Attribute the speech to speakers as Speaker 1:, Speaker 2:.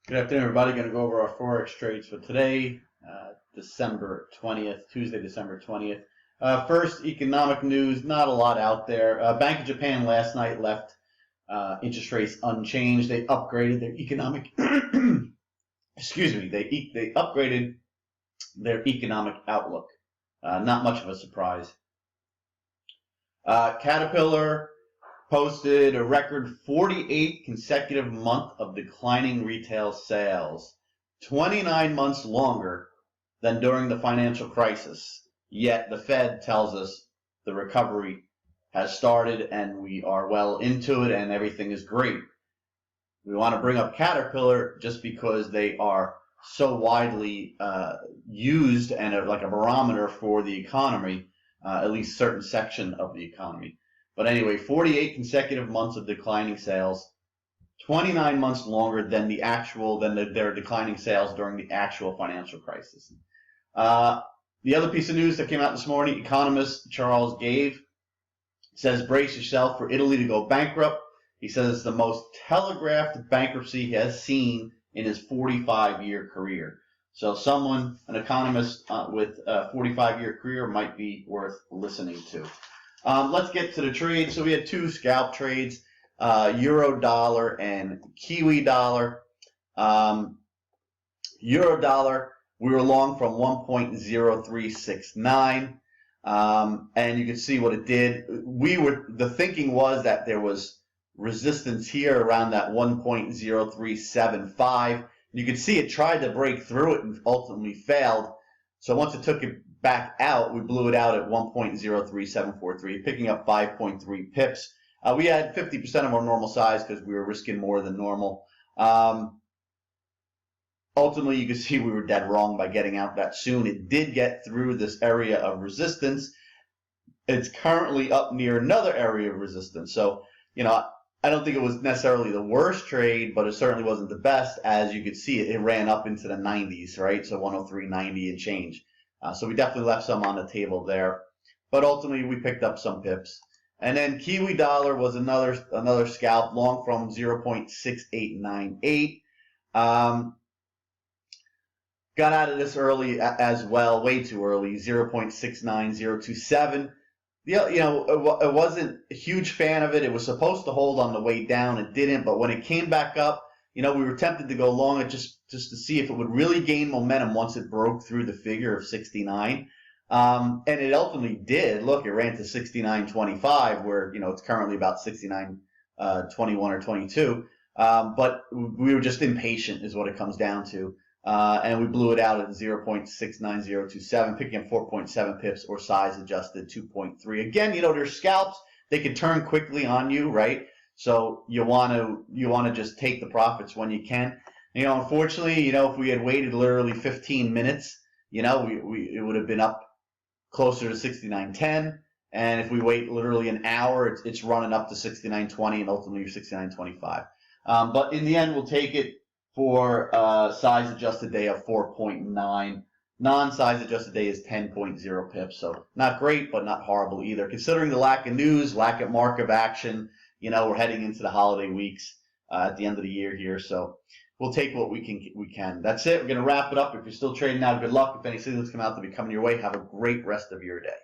Speaker 1: Good afternoon, everybody. Going to go over our Forex trades for today, December 20th, Tuesday, December 20th. First, economic news, not a lot out there. Bank of Japan last night left interest rates unchanged. They upgraded their economic, excuse me, they upgraded their economic outlook. Not much of a surprise. Caterpillar posted a record 48 consecutive month of declining retail sales, 29 months longer than during the financial crisis. Yet the Fed tells us the recovery has started and we are well into it and everything is great. We want to bring up Caterpillar just because they are so widely used and are like a barometer for the economy, at least certain section of the economy. But anyway, 48 consecutive months of declining sales, 29 months longer than their declining sales during the actual financial crisis. The other piece of news that came out this morning, economist Charles Gave says brace yourself for Italy to go bankrupt. He says it's the most telegraphed bankruptcy he has seen in his 45-year career. So an economist with a 45-year career might be worth listening to. Let's get to the trades. So we had two scalp trades, Euro dollar and Kiwi dollar. Euro dollar, we were long from 1.0369, and you can see what it did. The thinking was that there was resistance here around that 1.0375. You can see it tried to break through it and ultimately failed. So once it took it back out, we blew it out at 1.03743, picking up 5.3 pips. We had 50% of our normal size because we were risking more than normal. Ultimately, you can see we were dead wrong by getting out that soon. It did get through this area of resistance. It's currently up near another area of resistance. So, I don't think it was necessarily the worst trade, but it certainly wasn't the best. As you could see, it ran up into the 90s, right? So 103.90 and change. So we definitely left some on the table there. But ultimately, we picked up some pips. And then Kiwi dollar was another scalp, long from 0.6898. Got out of this early as well, way too early, 0.69027. It wasn't a huge fan of it. It was supposed to hold on the way down. It didn't, but when it came back up, we were tempted to go long it just to see if it would really gain momentum once it broke through the figure of 69. And it ultimately did. Look, it ran to 69.25, where, it's currently about 69.21 or 22. But we were just impatient is what it comes down to. And we blew it out at 0.69027, picking up 4.7 pips or size adjusted 2.3. Again, they're scalps. They can turn quickly on you, right? So you want to just take the profits when you can. Unfortunately, if we had waited literally 15 minutes, it would have been up closer to 69.10. And if we wait literally an hour, it's running up to 69.20 and ultimately 69.25. But in the end, we'll take it for size adjusted day of 4.9. Non-size adjusted day is 10.0 pips. So not great, but not horrible either. Considering the lack of news, lack of market action, we're heading into the holiday weeks at the end of the year here. So we'll take what we can. That's it. We're going to wrap it up. If you're still trading now, good luck. If any signals come out to be coming your way, have a great rest of your day.